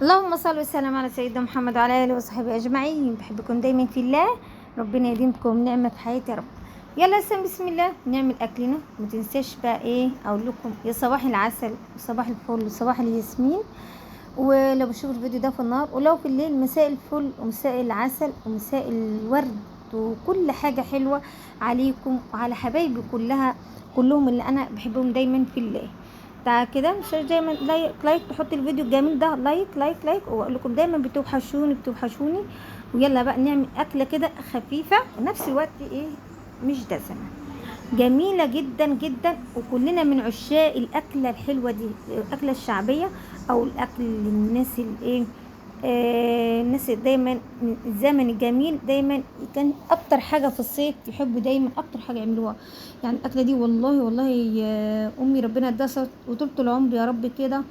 اللهم صل وسلم على سيدنا محمد وعلى اله وصحبه اجمعين. بحبكم دايما في الله، ربنا يديمكم نعمه في حياتي يا رب. يلا بسم الله نعمل اكلنا. ما تنساش بقى اقول لكم يا صباح العسل وصباح الفل وصباح الياسمين. ولو بشوف الفيديو ده في النهار ولو في الليل، مساء الفل ومساء العسل ومساء الورد وكل حاجه حلوه عليكم وعلى حبايبي كلهم اللي انا بحبهم دايما في الله. تعال كده مش دايما لايك تحط الفيديو الجميل ده لايك واقول لكم دايما بتوحشوني. ويلا بقى نعمل اكله كده خفيفه ونفس الوقت مش دسمه، جميله جدا جدا، وكلنا من عشاق الاكله الحلوه دي، الاكله الشعبيه او الاكل الناس الناس دايما الزمن الجميل دايما كان اكتر حاجه في الصيف يحبوا دايما اكتر حاجه يعملوها. يعني الاكله دي والله يا امي ربنا اداها وطولة العمر يا رب كده،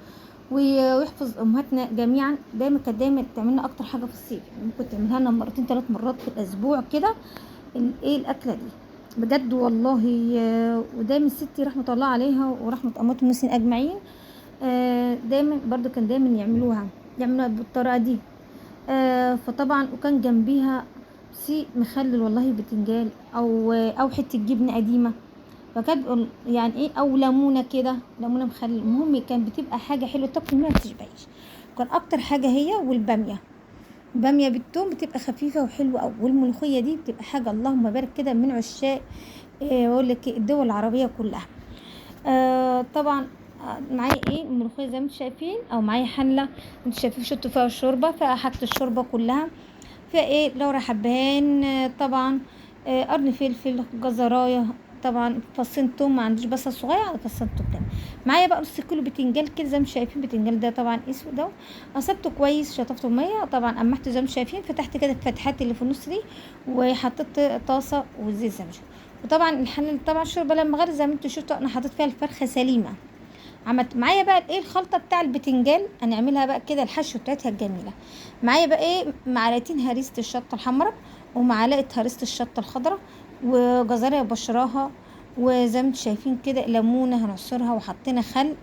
ويحفظ امهاتنا جميعا. دايما كانت دايما تعملنا اكتر حاجه في الصيف، يعني ممكن تعملها لنا مرتين 3 مرات في الاسبوع كده. الاكله دي بجد والله. ودايما ستي رحمه الله عليها ورحمه اموات المسلمين اجمعين، دايما برضو كان دايما يعملوها بالطريقه دي. فطبعا وكان جنبيها مخلل والله بتنجال او حته جبنه قديمه. فكانت يعني او ليمونه كده، ليمونه مخلل. المهم كان بتبقى حاجه حلوه تاكل منها متشبعيش. كان اكتر حاجه هي والباميه، باميه بالثوم بتبقى خفيفه وحلوه قوي. والملوخيه دي بتبقى حاجه اللهم بارك كده من عشاق بقول لك الدول العربيه كلها. طبعا معايا الملوخيه زي ما انتم شايفين، او معايا حله انتوا شايفين شطوا فيها الشوربه، فاحطت الشوربه كلها فيها لورا حبهان، طبعا قرن فلفل، جزرايه، طبعا فصين توم، ما عنديش بصل صغير على فصين توم تاني. معايا بقى نص كيلو بتنجان كده زي ما شايفين. بتنجان ده طبعا اسود اهو، قصبته كويس شطفته ميه، طبعا قمحته زي ما شايفين، فتحت كده الفتحات اللي في النص دي، وحطيت طاسه وزيت زمزم. وطبعا الحله طبعا الشوربه لما غلت زي ما انتوا شفتوا انا حطيت فيها الفرخه سليمه. عملت معايا بقى الخلطه بتاع البتنجان، هنعملها بقى كده الحشو بتاعتها الجميله. معايا بقى معلقتين هريسه الشطه الحمراء، ومعلقه هريسه الشطه الخضراء، وجزريه بشراها، وزي ما انتم شايفين كده ليمونه هنعصرها، وحطينا خل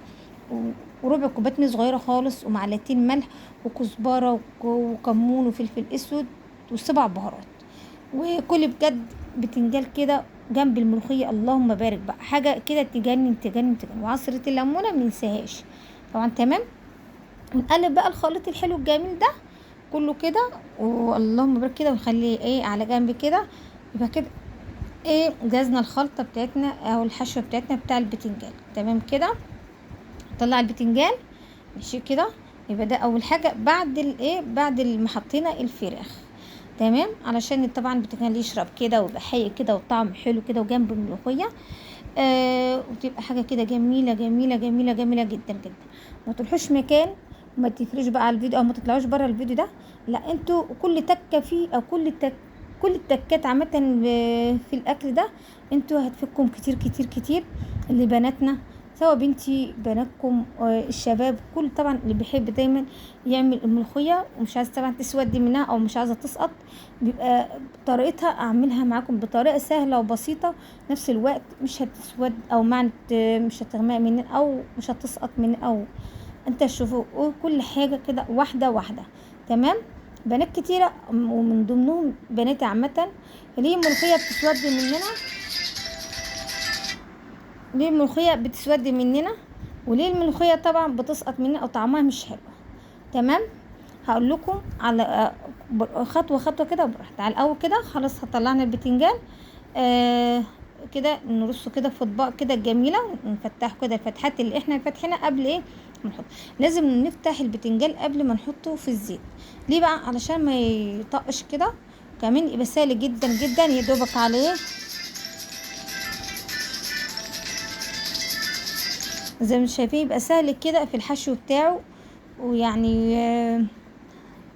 وربع كوبايه صغيره خالص، ومعلقتين ملح وكزبره وكمون وفلفل اسود وسبع بهارات. وكل بجد بتنجان كده جنب الملوخيه اللهم بارك بقى، حاجه كده تجنن تجنن تجنن. وعصره الليمونه مننساهاش طبعا. تمام. ونقلب بقى الخليط الحلو الجميل ده كله كده، واللهم بارك كده، ونخليه على جنب كده. يبقى كده جهزنا الخلطه بتاعتنا او الحشوه بتاعتنا بتاع البتنجان. تمام كده. نطلع البتنجان ماشي كده. يبقى ده اول حاجه بعد بعد ما حطينا الفراخ. تمام. علشان طبعا البتنجان يشرب كده ويبقى حي كده وطعم حلو كده وجنب الملوخيه. وتبقى حاجه كده جميله جميله جميله جميله جدا جدا. ما تروحوش مكان وما تفرش بقى على الفيديو او ما تطلعوش بره الفيديو ده. لا انتوا كل تكه فيه او كل التكات عامه في الاكل ده انتوا هتفكم كتير كتير كتير. اللي بناتنا سواء بنتي بناتكم الشباب كل طبعا اللي بيحب دايما يعمل الملوخيه ومش عايز طبعا تسودي منها او مش عايزه تسقط، بيبقى طريقتها اعملها معاكم بطريقه سهله وبسيطه. نفس الوقت مش هتسود او مش هتغمق مني او مش هتسقط مني او انت تشوفوا كل حاجه كده واحده واحده. تمام. بنات كتيره ومن ضمنهم بناتي عامه ليه الملوخيه بتسود مننا، ليه الملوخيه بتسود مننا، وليه الملوخيه طبعا بتسقط مننا او طعمها مش حلو. تمام. هقول لكم على خطوه خطوه كده براحتي. على الاول كده خلاص طلعنا البتنجان كده نرصه كده في اطباق كده جميله، ونفتحه كده الفتحات اللي احنا فاتحينها قبل ما نحط. لازم نفتح البتنجان قبل ما نحطه في الزيت. ليه بقى؟ علشان ما يطقش كده، كمان يبقى سهل جدا جدا يا دوبك عليه زي ما شايفين، يبقى سهل كده في الحشو بتاعه. ويعني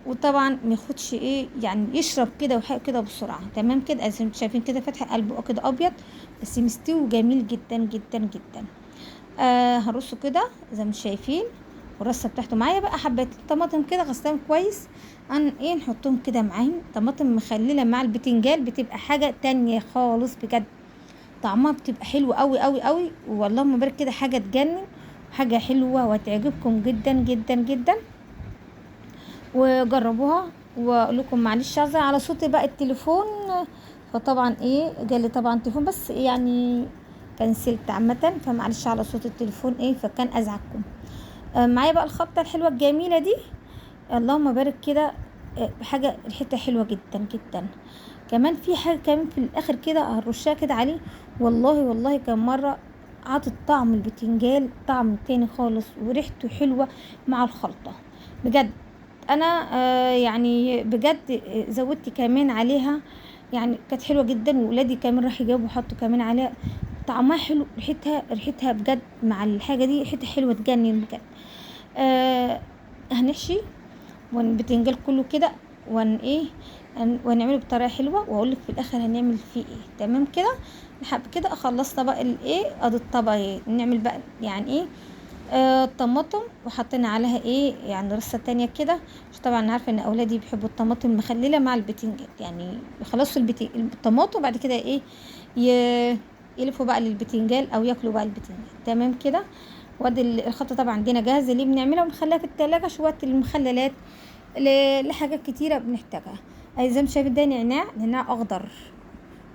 وطبعا ما ياخدش يعني يشرب كده وحق كده بسرعه. تمام كده. زي ما شايفين كده فتح قلبه كده ابيض بس مستوي جميل جدا جدا جدا. هرصه كده زي ما شايفين، والرصه بتاعته معايا بقى حبه طماطم كده غسلهم كويس. نحطهم كده معاهم. طماطم مخلله مع البتنجان بتبقى حاجه تانية خالص بجد، طعمها بتبقى حلو قوي قوي قوي. والله ما بارك كده حاجه تجنن، حاجه حلوه وهتعجبكم جدا جدا جدا. وجربوها. واقول لكم معلش عايزه على صوتي بقى التليفون، فطبعا جالي طبعا تليفون بس يعني كنسلت عامه، فمعلش على صوت التليفون فكان ازعجكم. معايا بقى الخلطه الحلوه الجميله دي، اللهم بارك كده. حاجه ريحتها حلوه جدا جدا. كمان في حاجه كمان في الاخر كده هرشها كده عليه. والله كان مره عطت طعم البتنجال طعم تاني خالص، وريحته حلوه مع الخلطه بجد. انا يعني بجد زودت كمان عليها، يعني كانت حلوه جدا، وولادي كمان راح يجابوا وحطوا كمان عليها. طعمها حلو، ريحتها بجد مع الحاجه دي ريحتها حلوه تجنن بجد. هنحشي والبتنجال كله كده، ونعمله بطريقه حلوه، واقول لك في الاخر هنعمل فيه تمام كده. لحد كده خلصنا بقى ادي الطبق نعمل بقى يعني الطماطم، وحطينا عليها يعني رصه تانية كده، عشان طبعا عارفه ان اولادي بيحبوا الطماطم المخلله مع البتنجان، يعني يخلصوا الطماطم وبعد كده يلفوا بقى للبتنجان او ياكلوا بقى البتنجان تمام كده. وادي الخلطه طبعا عندنا جاهزه، اللي بنعملها ونخليها في التلاجة شويه المخللات لحاجات كتيره بنحتاجها. زي ما شايفه ده نعناع اخضر.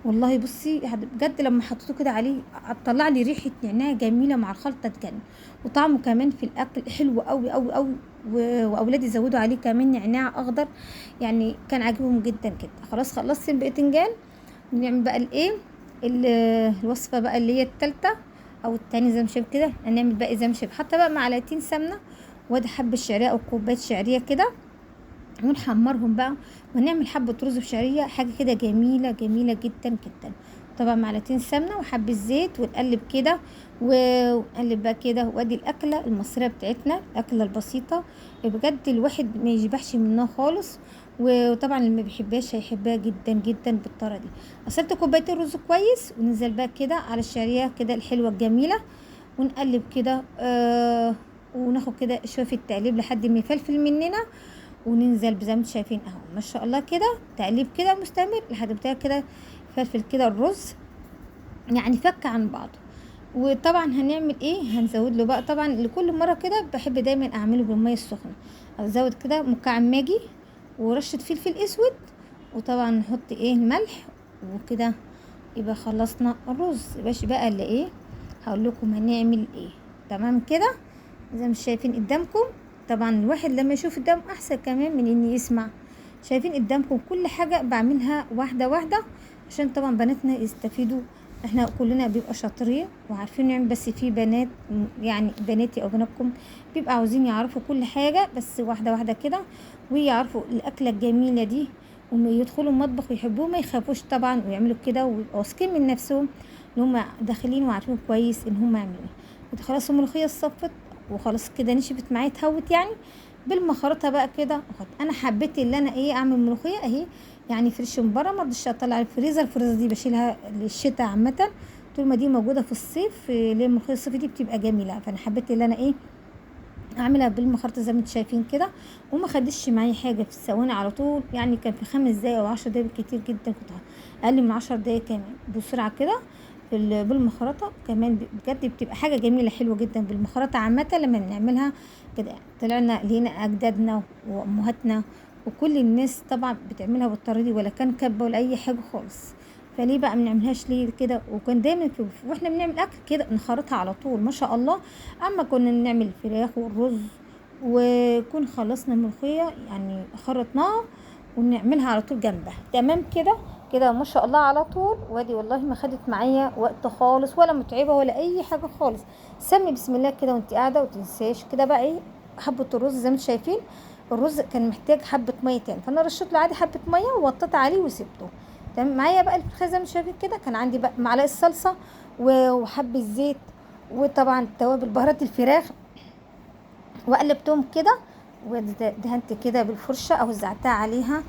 والله بصي بجد لما حطيته كده عليه طلع لي ريحه نعناع جميله مع الخلطه تجنن، وطعمه كمان في الاكل حلو قوي قوي قوي. واولادي زودوا عليه كمان نعناع اخضر، يعني كان عاجبهم جدا جدا. خلاص خلصت الباذنجان. نعمل بقى ال- الوصفه بقى اللي هي التالتة او التاني زي ما شايف كده. هنعمل بقى زي ما شايف، حتى بقى معلقتين سمنه، وادي حبه شعريه او كوبايه شعريه كده، ونحمرهم بقى، ونعمل حبة رز بشعرية حاجة كده جميلة جميلة جدا جدا. طبعا معلقتين سمنة وحبة زيت، ونقلب كده ونقلب بقى كده. وادي الأكلة المصرية بتاعتنا، الأكلة البسيطة بجد الواحد ما يشبعش منها خالص. وطبعا اللي ما بيحبهاش هيحبها جدا جدا بالطريقة دي. غسلت كوبايتين رز كويس، وننزل بقى كده على الشعرية كده الحلوة الجميلة، ونقلب كده وناخد كده شوية التقليب لحد ما يفلفل مننا، وننزل زي ما انتم شايفين اهو ما شاء الله كده تقليب كده مستمر لحد بتاع كده فلفل كده الرز يعني فك عن بعضه. وطبعا هنعمل هنزود له بقى طبعا لكل مره كده بحب دايما اعمله بالميه السخنه. ازود كده مكعب ماجي ورشه فلفل اسود، وطبعا نحط الملح وكده. يبقى خلصنا الرز. يبقاش بقى اللي هقول لكم هنعمل تمام كده زي ما شايفين قدامكم. طبعا الواحد لما يشوف قدامه احسن كمان من اني يسمع. شايفين قدامكم كل حاجة بعملها واحدة واحدة، عشان طبعا بناتنا يستفيدوا. احنا كلنا بيبقى شاطرين وعارفين نعمل، بس في بنات يعني بناتي او بناتكم بيبقى عاوزين يعرفوا كل حاجة بس واحدة واحدة كده، ويعرفوا الاكلة الجميلة دي، ويدخلوا المطبخ ويحبوه ما يخافوش طبعا، ويعملوا كده ويبقوا واثقين من نفسهم ان هم داخلين وعارفين كويس ان هم يعملوا خلاص الملوخية الصفت وخلاص كده نشفت معايا اتهوت يعني. بالمخرطه بقى كده انا حبيت اللي انا اعمل ملوخيه اهي، يعني فريش من بره، ما رضيتش اطلع الفريزر دي بشيلها للشتاء عامه. طول ما دي موجوده في الصيف اللي الملوخيه الصيف دي بتبقى جميله، فانا حبيت اللي انا اعملها بالمخرطه زي ما انتم شايفين كده. وما خدش معايا حاجه في الثواني على طول، يعني كان في 5 دقايق او 10 دقايق كتير جدا، كنت اقل من 10 دقايق كمان بسرعه كده بالمخرطه كمان. بجد بتبقى حاجه جميله حلوه جدا بالمخرطه عامه لما بنعملها كده. طلعنا لينا اجدادنا وامهاتنا وكل الناس طبعا بتعملها بالطريقه دي، ولا كان كبه ولا اي حاجه خالص. فليه بقى ما نعملهاش ليه كده؟ وكان دايما واحنا بنعمل اكل كده نخرطها على طول ما شاء الله. اما كنا نعمل الفراخ والرز وكون خلصنا الملوخيه يعني خرطناها ونعملها على طول جنبها تمام كده كده ما شاء الله على طول. وادي والله ما خدت معايا وقت خالص ولا متعبه ولا اي حاجه خالص. سمي بسم الله كده وانت قاعده، وتنساش كده بقى حبه الرز زي ما انتم شايفين. الرز كان محتاج حبه ميه تاني، فانا رشيت له عادي حبه ميه ووطيت عليه وسبته تمام. معايا بقى الفرخه زي ما انتم شايفين كده، كان عندي بقى معلقه صلصه وحبه زيت، وطبعا توابل بهارات الفراخ، وقلبتهم كده ودهنت كده بالفرشه او وزعتها عليها.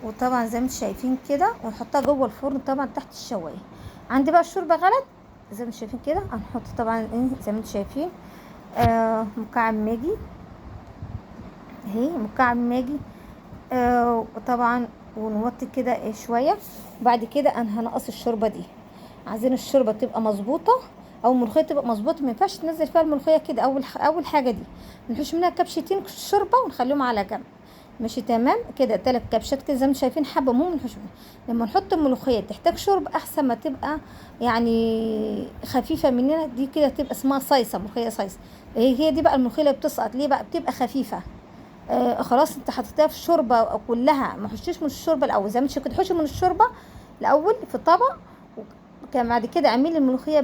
وطبعا زي ما انتم شايفين كده ونحطها جوه الفرن طبعا تحت الشوايه. عندي بقى الشوربه غلت زي ما انتم شايفين كده، هنحط طبعا زي ما انتم شايفين مكعب ماجي اهي، مكعب ماجي وطبعا ونوطي كده شويه. بعد كده انا هنقص الشوربه دي، عايزين الشوربه تبقى مظبوطه او الملوخيه تبقى مظبوطه، ما ينفعش تنزل فيها الملوخيه كده. اول حاجه دي نحوش منها كبشتين شوربه ونخليهم على جنب. ماشي تمام كده 3 كبشات كده زي ما انتم شايفين، حبه مهم نحشهم. لما نحط الملوخيه تحتاج شرب احسن ما تبقى يعني خفيفه مننا، دي كده تبقى اسمها صيصه، ملوخيه صيصه. هي دي بقى الملوخيه اللي بتسقط ليه بقى، بتبقى خفيفه. خلاص انت حطيتها في شوربه كلها، ما حشيش من الشوربه الاول زي ما انت كنت تحشي من الشوربه الاول في طبق. وكان بعد كده اعملي الملوخيه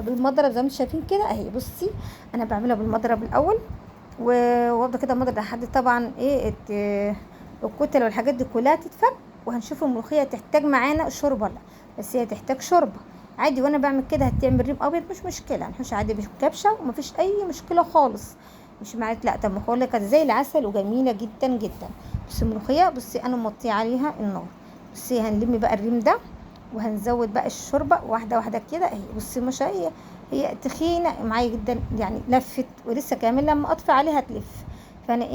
بالمضرب زي ما انتم شايفين كده اهي. بصي انا بعملها بالمضرب الاول، وافضل كده المضرب لحد طبعا الكتل والحاجات دي كلها تتفك. وهنشوف الملوخيه تحتاج معانا شوربه ولا لا، بس هي تحتاج شوربه عادي. وانا بعمل كده هتعمل ريم ابيض مش مشكله، هنحش عادي بالكبشه ومفيش اي مشكله خالص. مش معاك لا، طب ما كانت زي العسل وجميله جدا جدا. بس الملوخيه بصي انا موطيه عليها النار. بصي هنلم بقى الريم ده وهنزود بقى الشوربه واحده واحده كده اهي. بصي ما شاء هي تخينه معايا جدا يعني، لفت ولسه كمان لما اطفي عليها تلف. فانا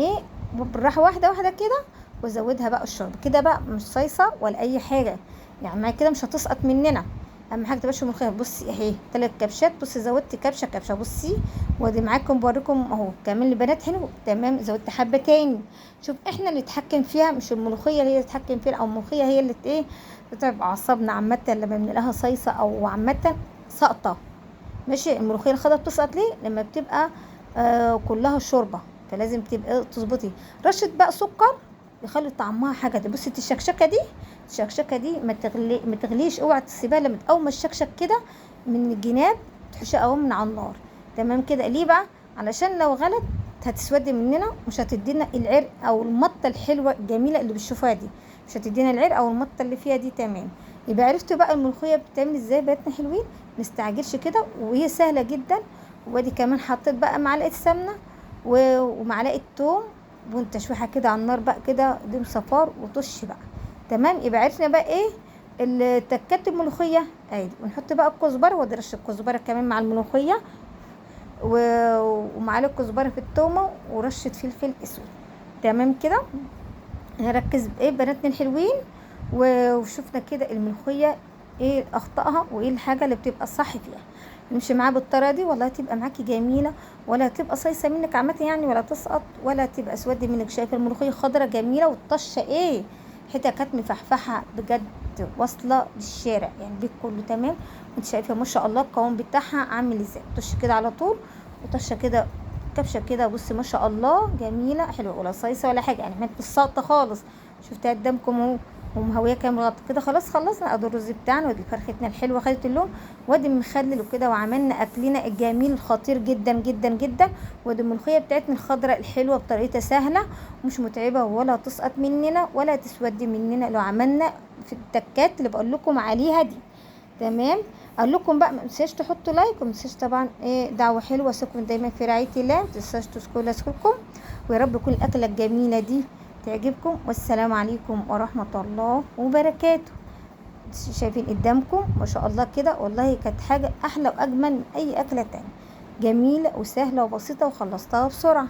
بالراحه واحده واحده كده، وازودها بقى الشوربه كده بقى، مش صيصه ولا اي حاجه يعني، معايا كده مش هتسقط مننا. اهم حاجه تبقاش ملوخيه. بصي اهي 3 كبشات، بصي زودت كبشه كبشه. بصي وادي معاكم بوريكم اهو كمان البنات حلو تمام. زودت حبه تاني. شوف احنا اللي نتحكم فيها مش الملوخيه اللي هي تتحكم فيها، او الملوخيه هي اللي بتتعب اعصابنا عامه لما بنلاقيها صيصه او عامه ساقطه. ماشي. الملوخيه الخضراء بتسقط ليه؟ لما بتبقى كلها شوربه، فلازم تبقى تظبطي رشه بقى سكر يخلي طعمها حاجه. دي بصي الشكشكه دي ما تغليش، اوعي تسيبها لما اول ما الشكشك كده من الجناب تحشي اهو من على النار. تمام كده. ليه بقى؟ علشان لو غلت هتسودي مننا، مش هتدينا العرق او المطه الحلوه الجميله اللي بتشوفوها دي، مش هتدينا العرق او المطه اللي فيها دي. تمام. يبقى عرفتوا بقى الملوخيه بتتعمل ازاي بقيتنا حلوين. نستعجلش كده، وهي سهله جدا. وادي كمان حطيت بقى معلقه سمنه ومعلقه توم وتشويحه كده على النار بقى كده، دي صفار وطش بقى. تمام. يبقى عرفنا بقى التكات الملوخيه عادي. ونحط بقى الكزبره، وادي رشه الكزبره كمان مع الملوخيه، ومعلقه كزبره في التومه ورشه فلفل اسود. تمام كده. نركز بناتنا الحلوين. وشفنا كده الملوخيه ايه اخطائها وايه الحاجه اللي بتبقى صح فيها. نمشي معاها بالطريقه دي والله تبقى معاكي جميله، ولا تبقى صيصه منك عامه يعني، ولا تسقط ولا تبقى اسود منك. شايفه الملوخيه خضره جميله، والطشه حته كانت مفحفحه بجد، واصله للشارع يعني البيت كله. تمام. انت شايفه ما شاء الله القوام بتاعها عامل ازاي، طش كده على طول وطشه كده كبشه كده. بصي ما شاء الله جميله حلوه، ولا صيصه ولا حاجه يعني، ما بالسلطه خالص. شفتها قدامكم اهو ومهويه كام غطا كده. خلاص خلصنا. ادي الرز بتاعنا، ودي فرختنا الحلوه خدت اللون، وادي المخلل وكده، وعملنا اكلنا الجميل الخطير جدا جدا جدا. وادي الملوخيه بتاعتنا الخضراء الحلوه بطريقتها سهله ومش متعبه، ولا تسقط مننا ولا تسود مننا لو عملنا في التكات اللي بقول لكم عليها دي. تمام. اقول لكم بقى ما تنساش تحطوا لايك، وما تنساش طبعا دعوه حلوه. سيبكم دايما في رعايه الله، ما تنساش تذكروا لكم. ويا رب تكون الاكله الجميله دي تعجبكم. والسلام عليكم ورحمه الله وبركاته. شايفين قدامكم ما شاء الله كده، والله كانت حاجه احلى واجمل من اي اكله تانية، جميله وسهله وبسيطه وخلصتها بسرعه.